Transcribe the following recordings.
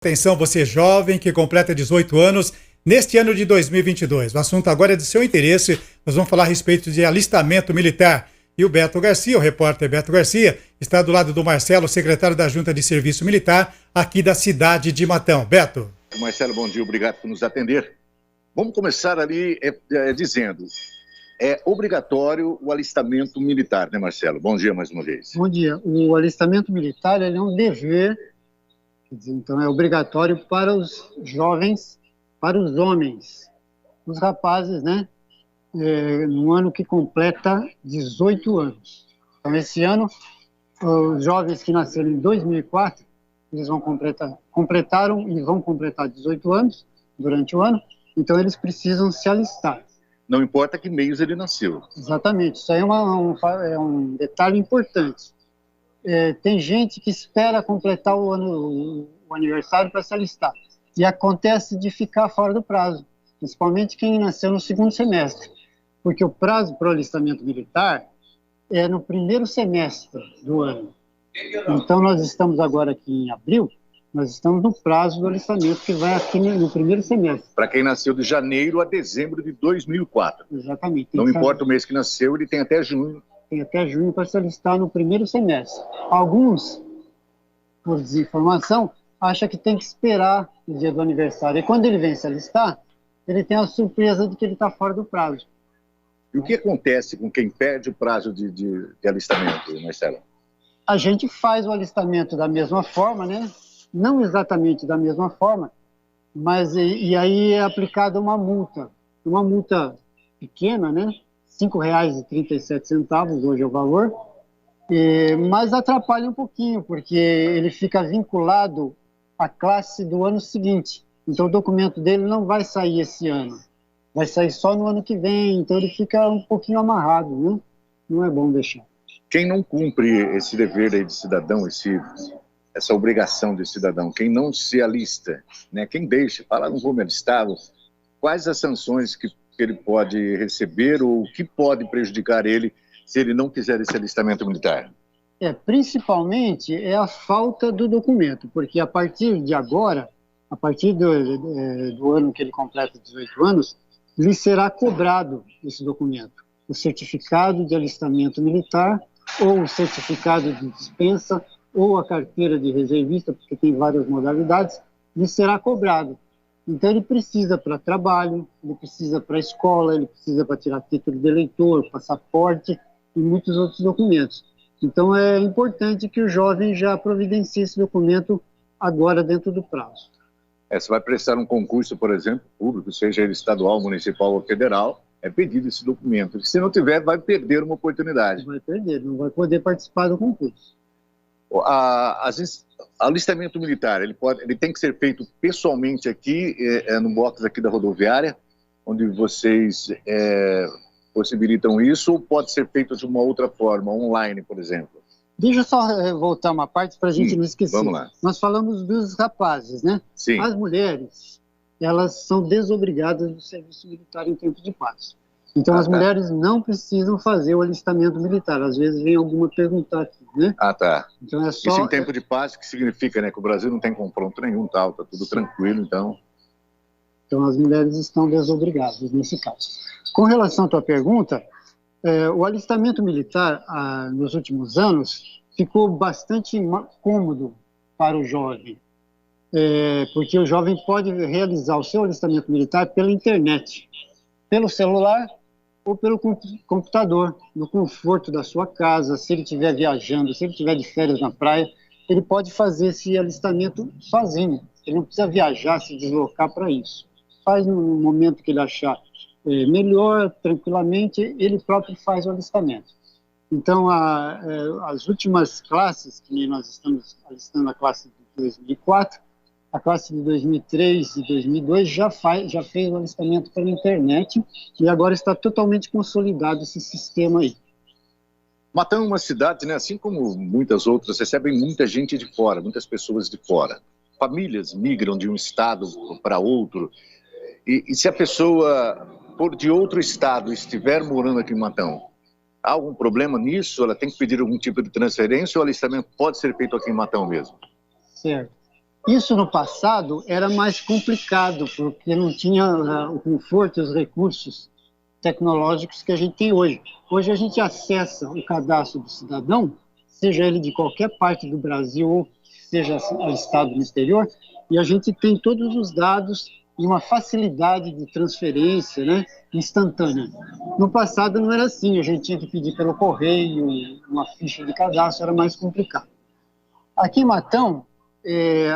Atenção, você jovem que completa 18 anos neste ano de 2022. O assunto agora é de seu interesse. Nós vamos falar a respeito de alistamento militar. E o Beto Garcia, o repórter Beto Garcia, está do lado do Marcelo, secretário da Junta de Serviço Militar, aqui da cidade de Matão. Beto. Marcelo, bom dia, obrigado por nos atender. Vamos começar ali dizendo, é obrigatório o alistamento militar, né, Marcelo? Bom dia mais uma vez. Bom dia. O alistamento militar ele é um dever, então é obrigatório para os jovens, para os homens, os rapazes, né? No ano que completa 18 anos. Então, esse ano, os jovens que nasceram em 2004, eles completaram e vão completar 18 anos durante o ano, então eles precisam se alistar. Não importa que meios ele nasceu. Exatamente, isso aí é um detalhe importante. Tem gente que espera completar o aniversário para se alistar, e acontece de ficar fora do prazo, principalmente quem nasceu no segundo semestre, porque o prazo para o alistamento militar é no primeiro semestre do ano. Então, nós estamos agora aqui em abril, nós estamos no prazo do alistamento que vai aqui no primeiro semestre. Para quem nasceu de janeiro a dezembro de 2004. Exatamente. Não importa o mês que nasceu, ele tem até junho. Tem até junho para se alistar no primeiro semestre. Alguns, por desinformação, acham que tem que esperar o dia do aniversário. E quando ele vem se alistar, ele tem a surpresa de que ele está fora do prazo. E o que acontece com quem perde o prazo de alistamento, Marcelo? A gente faz o alistamento da mesma forma, né? Não exatamente da mesma forma, mas e aí é aplicada uma multa pequena, né? R$ 5,37 hoje é o valor, mas atrapalha um pouquinho, porque ele fica vinculado à classe do ano seguinte. Então o documento dele não vai sair esse ano, vai sair só no ano que vem, então ele fica um pouquinho amarrado, né? Não é bom deixar. Quem não cumpre esse dever aí de cidadão, essa obrigação de cidadão, quem não se alista, né? Quem deixa, fala, não vou me alistar, quais as sanções que ele pode receber ou o que pode prejudicar ele se ele não quiser esse alistamento militar? Principalmente é a falta do documento, porque a partir de agora, a partir do ano que ele completa 18 anos, lhe será cobrado esse documento, o certificado de alistamento militar ou o certificado de dispensa ou a carteira de reservista, porque tem várias modalidades, lhe será cobrado. Então ele precisa para trabalho, ele precisa para escola, ele precisa para tirar título de eleitor, passaporte e muitos outros documentos. Então é importante que o jovem já providencie esse documento agora dentro do prazo. Você vai prestar um concurso, por exemplo, público, seja ele estadual, municipal ou federal, é pedido esse documento. Se não tiver, vai perder uma oportunidade. Vai perder, não vai poder participar do concurso. Alistamento militar, ele tem que ser feito pessoalmente aqui, no box aqui da rodoviária, onde vocês possibilitam isso, ou pode ser feito de uma outra forma, online, por exemplo? Deixa eu só voltar uma parte para a gente não esquecer. Vamos lá. Nós falamos dos rapazes, né? Sim. As mulheres, elas são desobrigadas do serviço militar em tempo de paz. Então, as mulheres não precisam fazer o alistamento militar. Às vezes vem alguma perguntar aqui, né? Tá. Então, é só... Isso em tempo de paz, que significa, né? Que o Brasil não tem confronto nenhum, tá tudo tranquilo, então... Então, as mulheres estão desobrigadas nesse caso. Com relação à tua pergunta, o alistamento militar, nos últimos anos, ficou bastante cômodo para o jovem, porque o jovem pode realizar o seu alistamento militar pela internet, pelo celular ou pelo computador, no conforto da sua casa. Se ele estiver viajando, se ele estiver de férias na praia, ele pode fazer esse alistamento sozinho. Ele não precisa viajar, se deslocar para isso. Faz no momento que ele achar melhor, tranquilamente, ele próprio faz o alistamento. Então, as últimas classes, que nós estamos alistando a classe de 2004, a classe de 2003 e 2002 já fez o alistamento pela internet e agora está totalmente consolidado esse sistema aí. Matão é uma cidade, né, assim como muitas outras, recebem muita gente de fora, muitas pessoas de fora. Famílias migram de um estado para outro. E se a pessoa de outro estado estiver morando aqui em Matão, há algum problema nisso? Ela tem que pedir algum tipo de transferência ou o alistamento pode ser feito aqui em Matão mesmo? Certo. Isso no passado era mais complicado, porque não tinha o conforto e os recursos tecnológicos que a gente tem hoje. Hoje a gente acessa o cadastro do cidadão, seja ele de qualquer parte do Brasil ou seja estado no exterior, e a gente tem todos os dados e uma facilidade de transferência, né, instantânea. No passado não era assim, a gente tinha que pedir pelo correio, uma ficha de cadastro, era mais complicado. Aqui em Matão,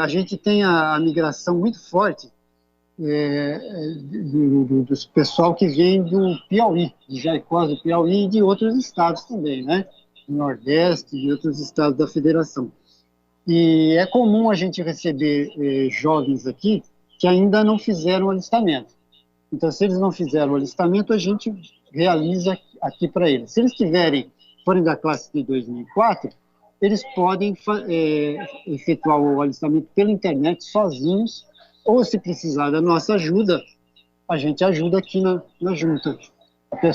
a gente tem a migração muito forte do pessoal que vem do Piauí, de Jaicós do Piauí e de outros estados também, né? Do Nordeste e outros estados da Federação. E é comum a gente receber jovens aqui que ainda não fizeram o alistamento. Então, se eles não fizeram o alistamento, a gente realiza aqui para eles. Se eles forem da classe de 2004, eles podem efetuar o alistamento pela internet sozinhos, ou se precisar da nossa ajuda, a gente ajuda aqui na junta.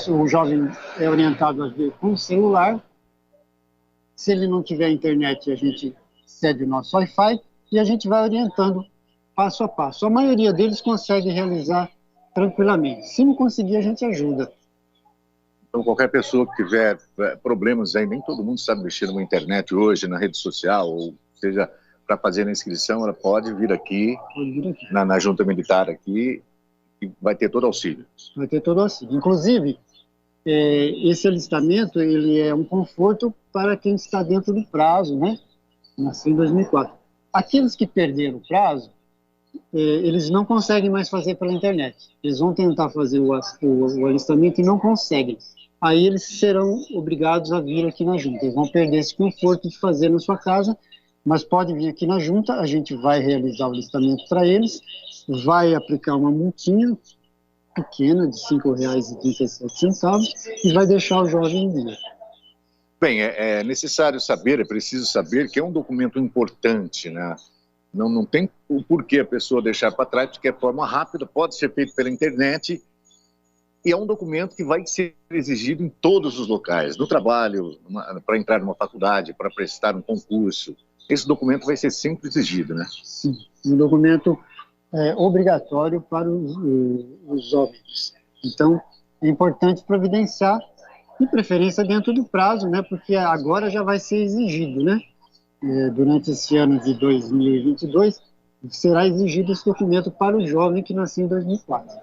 O jovem é orientado a ver com o celular. Se ele não tiver internet, a gente cede o nosso Wi-Fi e a gente vai orientando passo a passo. A maioria deles consegue realizar tranquilamente. Se não conseguir, a gente ajuda. Então, qualquer pessoa que tiver problemas aí, nem todo mundo sabe mexer na internet hoje, na rede social, ou seja, para fazer a inscrição, ela pode vir aqui, na junta militar aqui, e vai ter todo auxílio. Vai ter todo auxílio. Inclusive, esse alistamento ele é um conforto para quem está dentro do prazo, né? Nasceu em 2004. Aqueles que perderam o prazo, eles não conseguem mais fazer pela internet. Eles vão tentar fazer o alistamento e não conseguem. Aí eles serão obrigados a vir aqui na junta. Eles vão perder esse conforto de fazer na sua casa, mas pode vir aqui na junta, a gente vai realizar o alistamento para eles, vai aplicar uma multinha pequena de R$ 5,37 e vai deixar o jovem em dia. Bem, é necessário saber, é preciso saber que é um documento importante, né? Não tem o porquê a pessoa deixar para trás, porque é forma rápida, pode ser feito pela internet, e é um documento que vai ser exigido em todos os locais, no trabalho, para entrar numa faculdade, para prestar um concurso. Esse documento vai ser sempre exigido, né? Sim, um documento obrigatório para os jovens. Então, é importante providenciar, de preferência dentro do prazo, né? Porque agora já vai ser exigido, né? Durante esse ano de 2022, será exigido esse documento para o jovem que nasceu em 2004.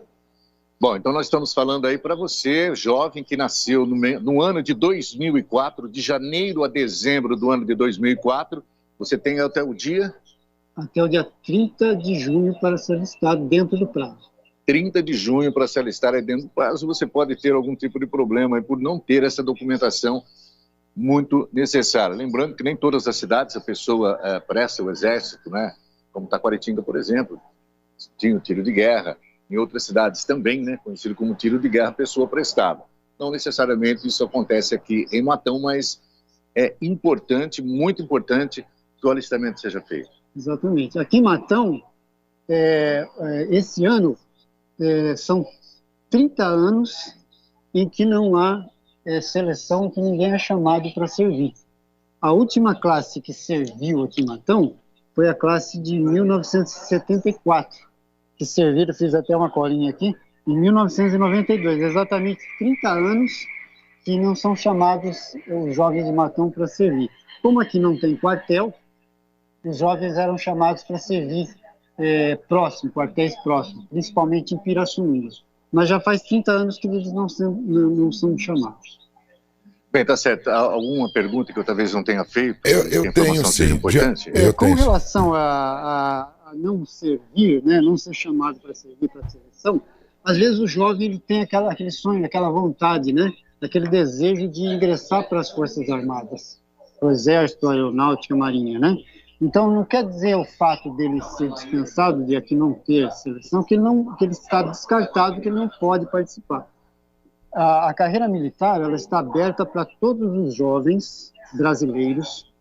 Bom, então nós estamos falando aí para você, jovem que nasceu no ano de 2004, de janeiro a dezembro do ano de 2004, você tem até o dia? Até o dia 30 de junho para ser alistado dentro do prazo. 30 de junho para se alistar aí dentro do prazo, você pode ter algum tipo de problema aí por não ter essa documentação muito necessária. Lembrando que nem todas as cidades a pessoa presta o exército, né? Como Taquaritinga, por exemplo, tinha o tiro de guerra. Em outras cidades também, né? Conhecido como tiro de guerra, a pessoa prestava. Não necessariamente isso acontece aqui em Matão, mas é importante, muito importante, que o alistamento seja feito. Exatamente. Aqui em Matão, esse ano, são 30 anos em que não há seleção, que ninguém é chamado para servir. A última classe que serviu aqui em Matão foi a classe de 1974, que serviram, fiz até uma colinha aqui, em 1992, exatamente 30 anos que não são chamados os jovens de Matão para servir. Como aqui não tem quartel, os jovens eram chamados para servir quartéis próximos, principalmente em Pirassununga. Mas já faz 30 anos que eles não são chamados. Bem, tá certo. Alguma pergunta que eu talvez não tenha feito? Eu tenho, sim. Com relação a não servir, né, não ser chamado para servir para a seleção, às vezes o jovem ele tem aquele sonho, aquela vontade, né, aquele desejo de ingressar para as Forças Armadas, o Exército, a Aeronáutica, a Marinha, né? Então, não quer dizer o fato dele ser dispensado, de aqui não ter seleção, que ele está descartado, que ele não pode participar. A carreira militar ela está aberta para todos os jovens brasileiros,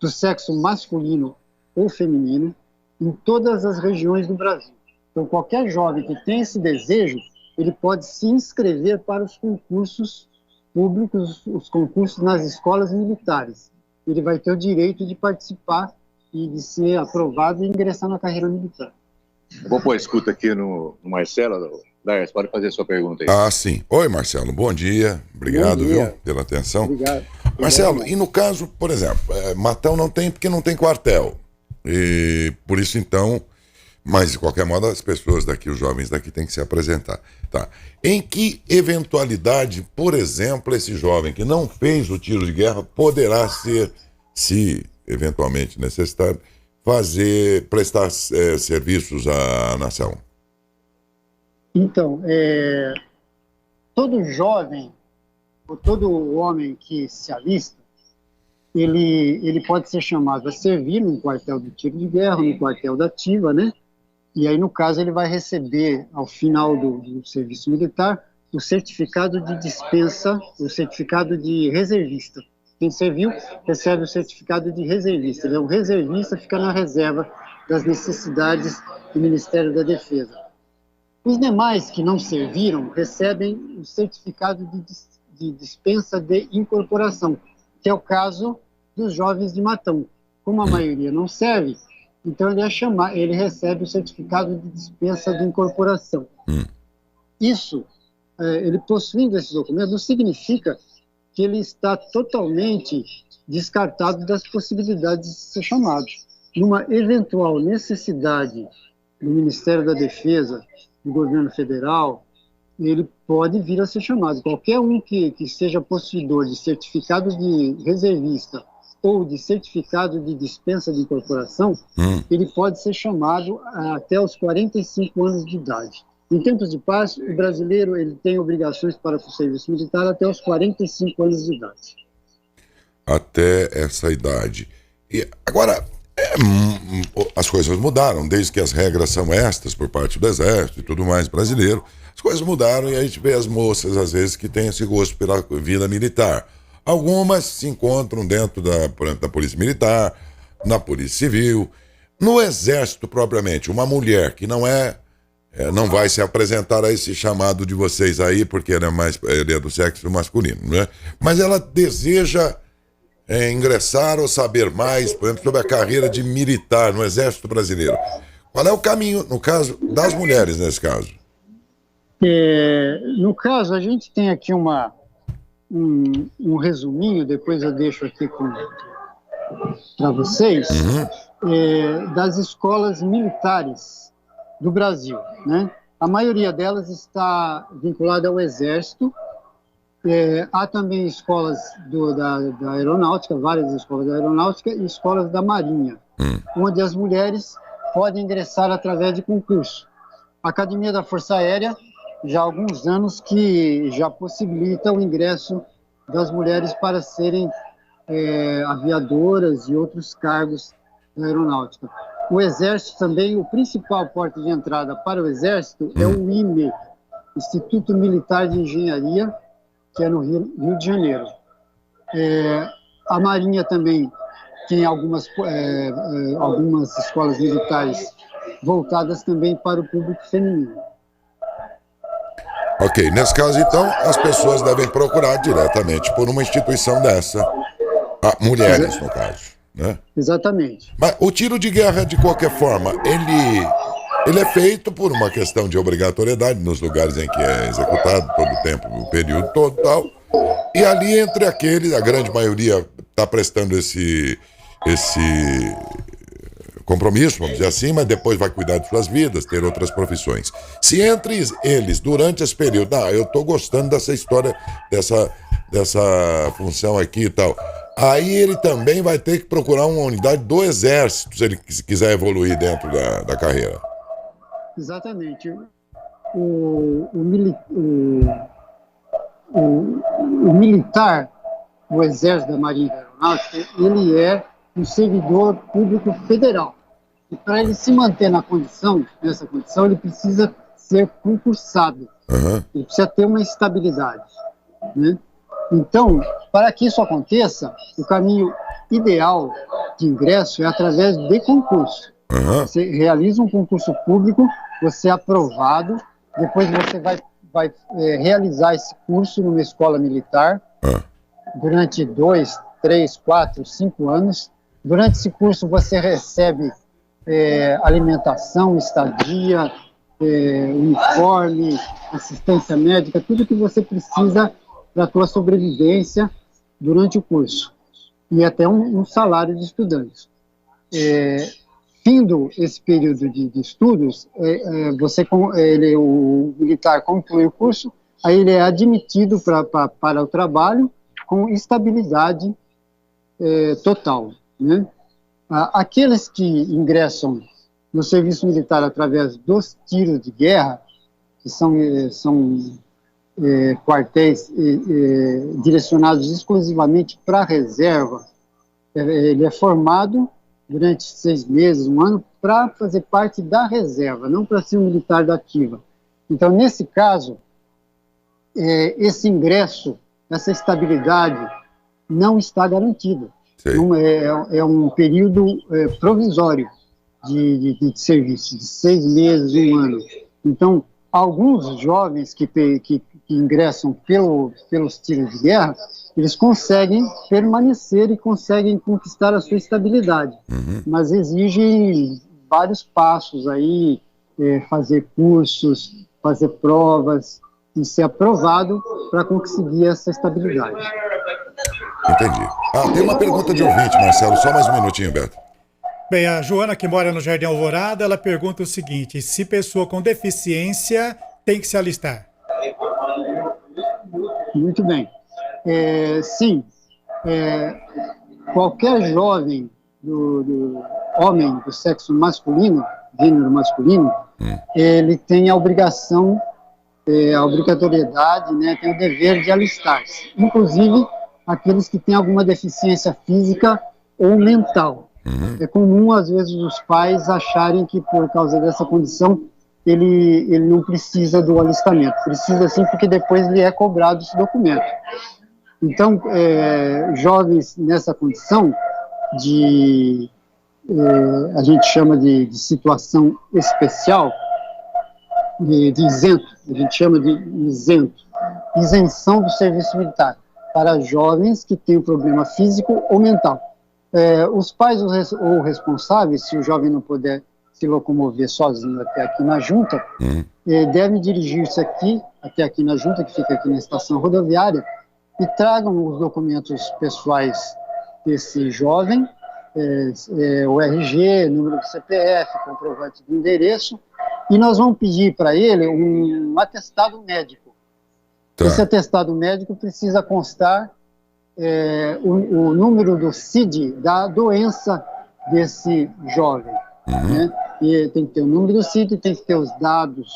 do sexo masculino ou feminino, em todas as regiões do Brasil. Então, qualquer jovem que tem esse desejo, ele pode se inscrever para os concursos públicos, os concursos nas escolas militares. Ele vai ter o direito de participar e de ser aprovado e ingressar na carreira militar. Eu vou pôr a escuta aqui no Marcelo. Laércio, pode fazer a sua pergunta aí. Ah, sim. Oi, Marcelo, bom dia. Obrigado, Bom dia. viu, pela atenção. Obrigado. Marcelo, e no caso, por exemplo, Matão não tem porque não tem quartel. E por isso, então, mas de qualquer modo, as pessoas daqui, os jovens daqui, têm que se apresentar. Tá. Em que eventualidade, por exemplo, esse jovem que não fez o tiro de guerra poderá ser, se eventualmente necessário, prestar serviços à nação? Então, todo jovem, ou todo homem que se alista, ele pode ser chamado a servir num quartel do tiro de guerra, no quartel da ativa, né? E aí, no caso, ele vai receber, ao final do serviço militar, o certificado de dispensa, o certificado de reservista. Quem serviu recebe o certificado de reservista. Ele é um reservista, fica na reserva das necessidades do Ministério da Defesa. Os demais que não serviram recebem o certificado de dispensa de incorporação, que é o caso dos jovens de Matão. Como a maioria não serve, então ele recebe o certificado de dispensa de incorporação. Isso, ele possuindo esse documento, não significa que ele está totalmente descartado das possibilidades de ser chamado. Numa eventual necessidade do Ministério da Defesa, do governo federal, ele pode vir a ser chamado. Qualquer um que seja possuidor de certificado de reservista ou de certificado de dispensa de incorporação, ele pode ser chamado até os 45 anos de idade. Em tempos de paz, o brasileiro ele tem obrigações para o serviço militar até os 45 anos de idade. Até essa idade. E agora, as coisas mudaram, desde que as regras são estas por parte do Exército e tudo mais brasileiro. As coisas mudaram e a gente vê as moças, às vezes, que têm esse gosto pela vida militar. Algumas se encontram dentro por exemplo, da Polícia Militar, na Polícia Civil. No Exército, propriamente, uma mulher que não vai se apresentar a esse chamado de vocês aí, porque ele é do sexo masculino, né? Mas ela deseja ingressar ou saber mais, por exemplo, sobre a carreira de militar no Exército Brasileiro. Qual é o caminho, no caso, das mulheres, nesse caso? No caso, a gente tem aqui um resuminho, depois eu deixo aqui para vocês, das escolas militares do Brasil, né? A maioria delas está vinculada ao Exército. Há também escolas da aeronáutica, várias escolas da aeronáutica e escolas da marinha, onde as mulheres podem ingressar através de concurso. A Academia da Força Aérea, já há alguns anos que já possibilita o ingresso das mulheres para serem aviadoras e outros cargos da aeronáutica. O Exército também, o principal porta de entrada para o Exército é o IME, Instituto Militar de Engenharia, que é no Rio de Janeiro. A Marinha também tem algumas escolas militares voltadas também para o público feminino. Ok, nesse caso, então, as pessoas devem procurar diretamente por uma instituição dessa, mulheres, no caso, né? Exatamente. Mas o tiro de guerra, de qualquer forma, ele é feito por uma questão de obrigatoriedade nos lugares em que é executado todo o tempo, o período todo e tal. E ali, entre aqueles, a grande maioria está prestando esse compromisso, vamos dizer assim, mas depois vai cuidar de suas vidas, ter outras profissões. Se entre eles, durante esse período, eu estou gostando dessa história, dessa função aqui e tal, aí ele também vai ter que procurar uma unidade do Exército, se ele quiser evoluir dentro da carreira. Exatamente. O militar, o Exército da Marinha e da Aeronáutica, ele é um servidor público federal. E para ele se manter nessa condição, ele precisa ser concursado. Ele precisa ter uma estabilidade, né? Então, para que isso aconteça, o caminho ideal de ingresso é através de concurso. Você realiza um concurso público, você é aprovado, depois você vai realizar esse curso numa escola militar durante 2, 3, 4, 5 anos. Durante esse curso você recebe alimentação, estadia, uniforme, assistência médica, tudo que você precisa para a tua sobrevivência durante o curso. E até um salário de estudante. Findo esse período de estudos, o militar conclui o curso, aí ele é admitido para o trabalho com estabilidade total, né? Aqueles que ingressam no serviço militar através dos tiros de guerra, que são quartéis direcionados exclusivamente para a reserva, ele é formado durante 6 meses, 1 ano, para fazer parte da reserva, não para ser um militar da ativa. Então, nesse caso, esse ingresso, essa estabilidade não está garantida. É um período provisório de serviço, de 6 meses, 1 ano. Então, alguns jovens que ingressam pelos tiros de guerra, eles conseguem permanecer e conseguem conquistar a sua estabilidade, mas exigem vários passos aí, fazer cursos, fazer provas e ser aprovado para conseguir essa estabilidade. Entendi. Tem uma pergunta de ouvinte, Marcelo, só mais um minutinho, Beto. Bem, a Joana, que mora no Jardim Alvorada, ela pergunta o seguinte: se pessoa com deficiência tem que se alistar? Muito bem. Sim, qualquer jovem homem do sexo masculino, gênero masculino, ele tem a obrigatoriedade, né, tem o dever de alistar-se, inclusive aqueles que têm alguma deficiência física ou mental. É comum, às vezes, os pais acharem que, por causa dessa condição, ele não precisa do alistamento. Precisa sim, porque depois lhe é cobrado esse documento. Então, jovens nessa condição a gente chama de situação especial, de isento, a gente chama de isento, isenção do serviço militar, para jovens que têm um problema físico ou mental. Os pais ou responsáveis, se o jovem não puder se locomover sozinho até aqui na junta, devem dirigir-se até aqui na junta, que fica aqui na estação rodoviária, e tragam os documentos pessoais desse jovem, o RG, número do CPF, comprovante de endereço, e nós vamos pedir para ele um atestado médico. Tá. Esse atestado médico precisa constar o número do CID da doença desse jovem, né? E tem que ter o número do CID, tem que ter os dados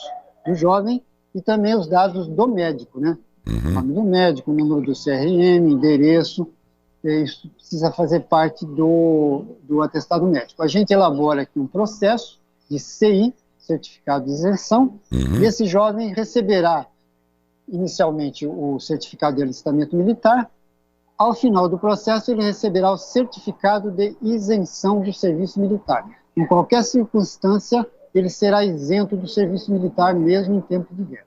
do jovem e também os dados do médico, né? O nome do médico, o número do CRM, endereço. Isso precisa fazer parte do atestado médico. A gente elabora aqui um processo de CI, certificado de isenção, e esse jovem receberá inicialmente o certificado de alistamento militar. Ao final do processo, ele receberá o certificado de isenção do serviço militar. Em qualquer circunstância, ele será isento do serviço militar, mesmo em tempo de guerra.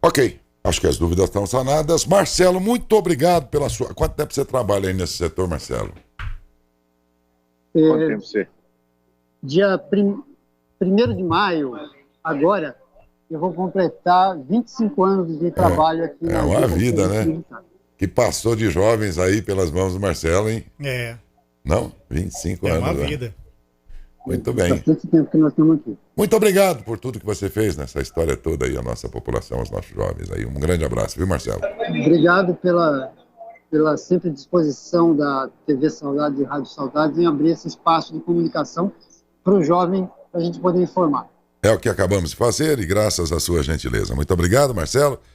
Ok, acho que as dúvidas estão sanadas. Marcelo, muito obrigado pela sua... Quanto tempo você trabalha aí nesse setor, Marcelo? Quanto tempo você? Dia 1º de maio, agora, eu vou completar 25 anos de trabalho aqui. É uma vida, né? Militar. Que passou de jovens aí pelas mãos do Marcelo, hein? Não? 25 anos. É uma vida. Muito bem. Bastante tempo que nós estamos aqui. Muito obrigado por tudo que você fez nessa história toda aí, a nossa população, os nossos jovens aí. Um grande abraço, viu, Marcelo? Obrigado pela sempre disposição da TV Saudade e Rádio Saudade em abrir esse espaço de comunicação para o jovem, para a gente poder informar. É o que acabamos de fazer e graças à sua gentileza. Muito obrigado, Marcelo.